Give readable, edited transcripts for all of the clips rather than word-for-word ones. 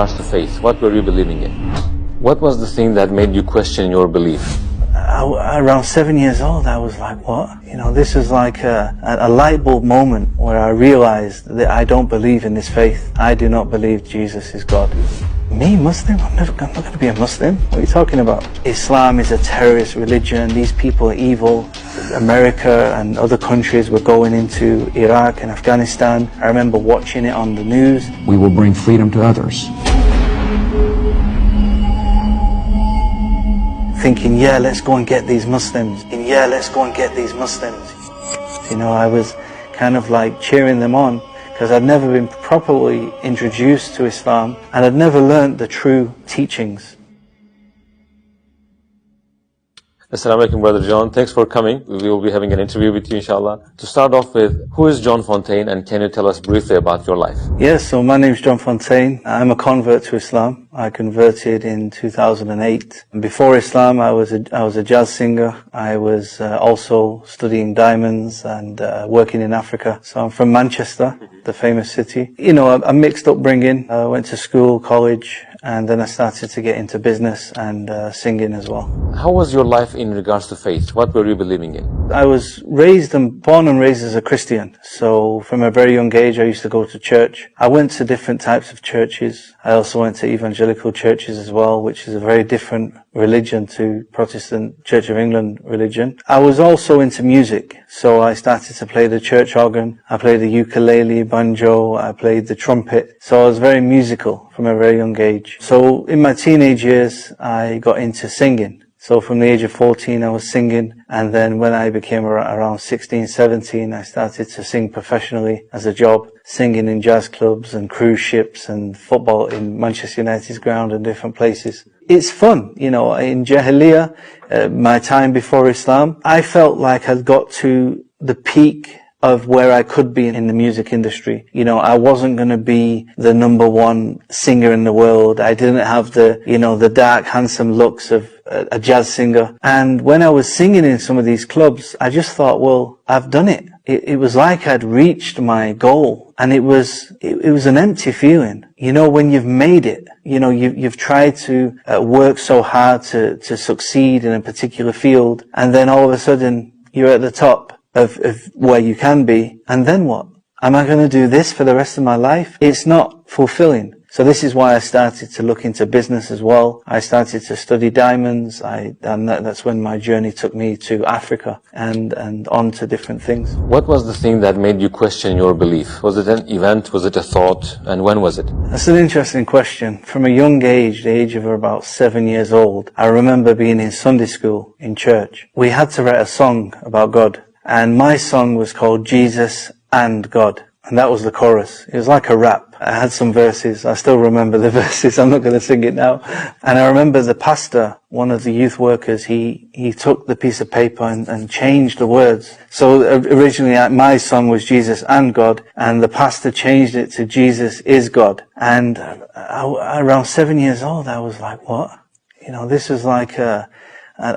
regards to faith, what were you believing in? What was the thing that made you question your belief? Around 7 years old, I was like, what? You know, this is like a light bulb moment where I realized that I don't believe in this faith. I do not believe Jesus is God. Me, Muslim? I'm not going to be a Muslim. What are you talking about? Islam is a terrorist religion. These people are evil. America and other countries were going into Iraq and Afghanistan. I remember watching it on the news. We will bring freedom to others. Thinking, yeah, let's go and get these Muslims. And yeah, let's go and get these Muslims. You know, I was kind of like cheering them on because I'd never been properly introduced to Islam and I'd never learned the true teachings. Assalamu alaikum, Brother John. Thanks for coming. We will be having an interview with you, inshallah. To start off with, who is John Fontaine, and can you tell us briefly about your life? Yes, so my name is John Fontaine. I'm a convert to Islam. I converted in 2008. And before Islam, I was a jazz singer. I was also studying diamonds and working in Africa. So I'm from Manchester, the famous city. You know, a mixed upbringing. I went to school, college, and then I started to get into business and singing as well. How was your life in regards to faith? What were you believing in? I was born and raised as a Christian. So from a very young age, I used to go to church. I went to different types of churches. I also went to evangelical churches as well, which is a very different religion to Protestant Church of England religion. I was also into music. So I started to play the church organ. I played the ukulele, banjo. I played the trumpet. So I was very musical from a very young age. So in my teenage years, I got into singing. So from the age of 14, I was singing. And then when I became around 16, 17, I started to sing professionally as a job, singing in jazz clubs and cruise ships and football in Manchester United's ground and different places. It's fun, you know, in Jahiliyyah, my time before Islam, I felt like I'd got to the peak of where I could be in the music industry. You know, I wasn't going to be the number one singer in the world. I didn't have the dark, handsome looks of a jazz singer. And when I was singing in some of these clubs, I just thought, well, I've done it. It was like I'd reached my goal, and it was an empty feeling. You know, when you've made it, you know, you've tried to work so hard to succeed in a particular field, and then all of a sudden you're at the top of where you can be, and then what? Am I going to do this for the rest of my life? It's not fulfilling. So this is why I started to look into business as well. I started to study diamonds, and that's when my journey took me to Africa and on to different things. What was the thing that made you question your belief? Was it an event? Was it a thought? And when was it? That's an interesting question. From a young age, the age of about 7 years old, I remember being in Sunday school in church. We had to write a song about God. And my song was called Jesus and God. And that was the chorus. It was like a rap. I had some verses. I still remember the verses. I'm not going to sing it now. And I remember the pastor, one of the youth workers, he took the piece of paper and changed the words. So originally my song was Jesus and God, and the pastor changed it to Jesus is God. And around 7 years old, I was like, what? You know, this was like a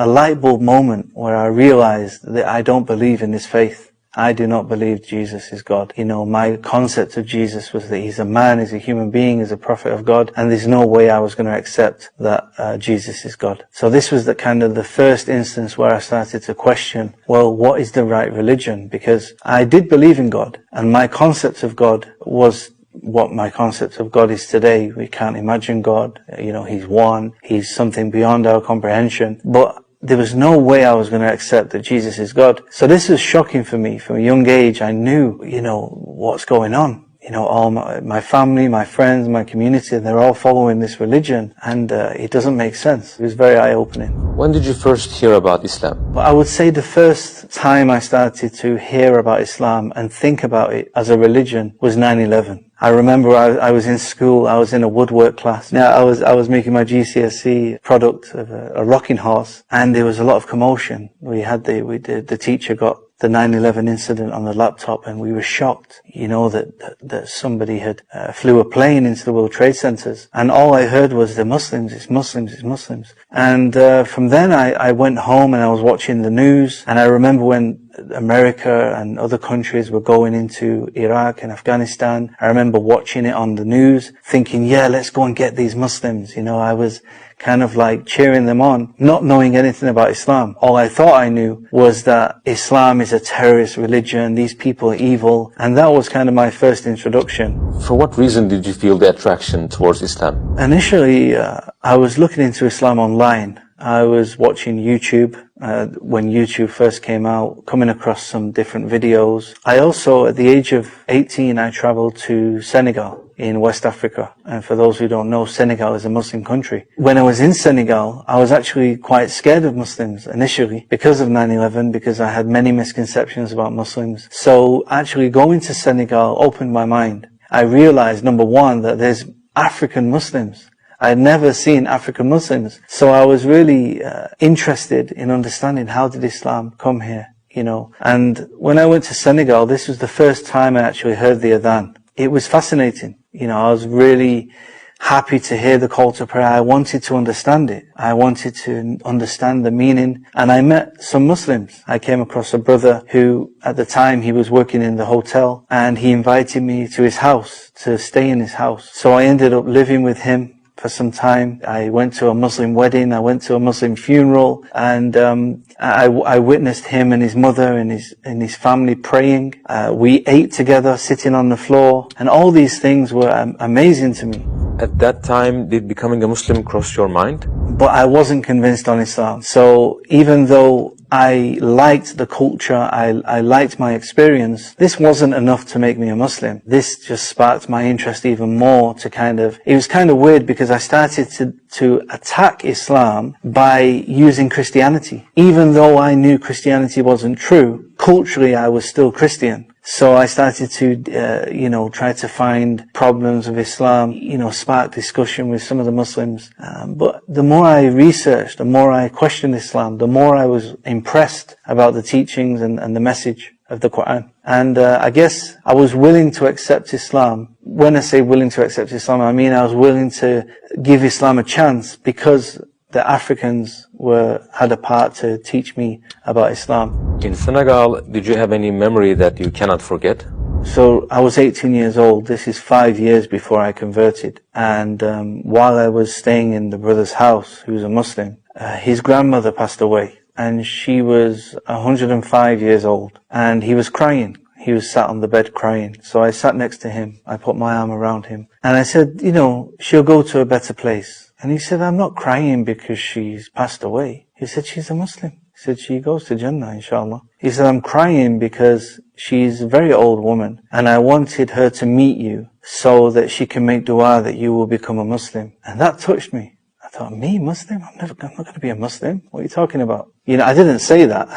light bulb moment where I realized that I don't believe in this faith. I do not believe Jesus is God. You know, my concept of Jesus was that he's a man, he's a human being, he's a prophet of God, and there's no way I was going to accept that Jesus is God. So this was the first instance where I started to question, well, what is the right religion? Because I did believe in God, and my concept of God was what my concept of God is today. We can't imagine God. You know, he's one. He's something beyond our comprehension. But there was no way I was going to accept that Jesus is God. So this was shocking for me. From a young age, I knew, you know, what's going on. You know, all my family, my friends, my community, they're all following this religion, and it doesn't make sense. It was very eye-opening. When did you first hear about Islam? Well, I would say the first time I started to hear about Islam and think about it as a religion was 9/11. I remember I was in school, I was in a woodwork class. Now I was making my GCSE product of a rocking horse, and there was a lot of commotion. The teacher got the 9/11 incident on the laptop, and we were shocked, you know, that somebody had flew a plane into the World Trade Centers, and all I heard was the Muslims, it's Muslims, it's Muslims. And from then I went home and I was watching the news, and I remember when America and other countries were going into Iraq and Afghanistan. I remember watching it on the news, thinking, yeah, let's go and get these Muslims. You know, I was kind of like cheering them on, not knowing anything about Islam. All I thought I knew was that Islam is a terrorist religion, these people are evil, and that was kind of my first introduction. For what reason did you feel the attraction towards Islam? Initially, I was looking into Islam online. I was watching YouTube when YouTube first came out, coming across some different videos. I also, at the age of 18, I traveled to Senegal in West Africa. And for those who don't know, Senegal is a Muslim country. When I was in Senegal, I was actually quite scared of Muslims initially because of 9/11, because I had many misconceptions about Muslims. So actually going to Senegal opened my mind. I realized, number one, that there's African Muslims. I had never seen African Muslims. So I was really interested in understanding, how did Islam come here, you know. And when I went to Senegal, this was the first time I actually heard the adhan. It was fascinating. You know, I was really happy to hear the call to prayer. I wanted to understand it. I wanted to understand the meaning. And I met some Muslims. I came across a brother who, at the time, he was working in the hotel, and he invited me to his house, to stay in his house. So I ended up living with him for some time. I went to a Muslim wedding, I went to a Muslim funeral, and I witnessed him and his mother and his family praying. We ate together, sitting on the floor, and all these things were amazing to me. At that time, did becoming a Muslim cross your mind? But I wasn't convinced on Islam. So even though I liked the culture, I liked my experience, this wasn't enough to make me a Muslim. This just sparked my interest even more to it was kind of weird, because I started to attack Islam by using Christianity. Even though I knew Christianity wasn't true, culturally I was still Christian. So I started to, try to find problems with Islam, spark discussion with some of the Muslims. But the more I researched, the more I questioned Islam, the more I was impressed about the teachings and the message of the Quran. And I guess I was willing to accept Islam. When I say willing to accept Islam, I mean I was willing to give Islam a chance, because the Africans had a part to teach me about Islam. In Senegal, did you have any memory that you cannot forget? So I was 18 years old. This is 5 years before I converted. And while I was staying in the brother's house, who was a Muslim, his grandmother passed away. And she was 105 years old. And he was crying. He was sat on the bed crying. So I sat next to him. I put my arm around him. And I said, she'll go to a better place. And he said, I'm not crying because she's passed away. He said, she's a Muslim. He said, she goes to Jannah, inshallah. He said, I'm crying because she's a very old woman, and I wanted her to meet you so that she can make dua that you will become a Muslim. And that touched me. I thought, me, Muslim? I'm not going to be a Muslim. What are you talking about? I didn't say that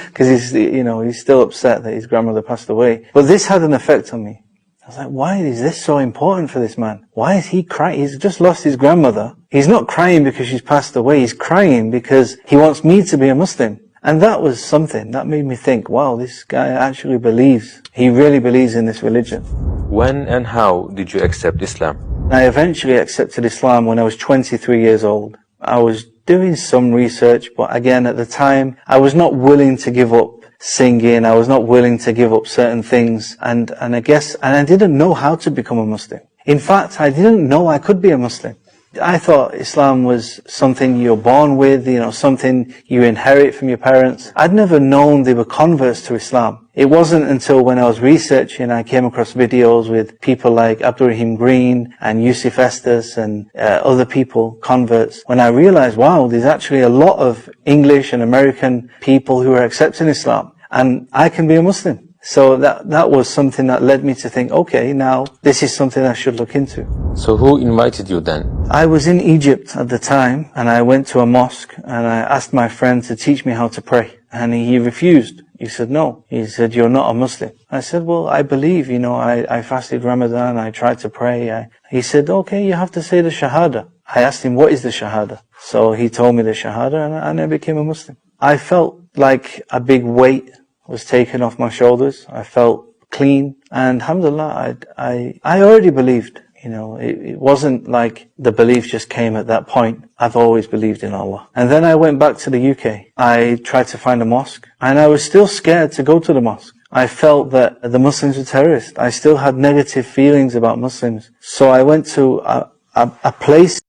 because he's still upset that his grandmother passed away. But this had an effect on me. I was like, why is this so important for this man? Why is he crying? He's just lost his grandmother. He's not crying because she's passed away. He's crying because he wants me to be a Muslim. And that was something that made me think, wow, this guy actually believes. He really believes in this religion. When and how did you accept Islam? I eventually accepted Islam when I was 23 years old. I was doing some research, but again, at the time, I was not willing to give up singing. I was not willing to give up certain things. And I didn't know how to become a Muslim. In fact, I didn't know I could be a Muslim. I thought Islam was something you're born with, something you inherit from your parents. I'd never known they were converts to Islam. It wasn't until when I was researching, I came across videos with people like Abdurrahim Green and Yusuf Estes and other people, converts, when I realized, wow, there's actually a lot of English and American people who are accepting Islam, and I can be a Muslim. So that was something that led me to think, okay, now this is something I should look into. So who invited you then? I was in Egypt at the time, and I went to a mosque, and I asked my friend to teach me how to pray. And he refused. He said, no. He said, you're not a Muslim. I said, well, I believe, I fasted Ramadan, I tried to pray. He said, okay, you have to say the Shahada. I asked him, what is the Shahada? So he told me the Shahada, and I became a Muslim. I felt like a big weight was taken off my shoulders. I felt clean, and alhamdulillah, I already believed. You know, it wasn't like the belief just came at that point. I've always believed in Allah. And then I went back to the UK. I tried to find a mosque, and I was still scared to go to the mosque. I felt that the Muslims were terrorists. I still had negative feelings about Muslims. So I went to a place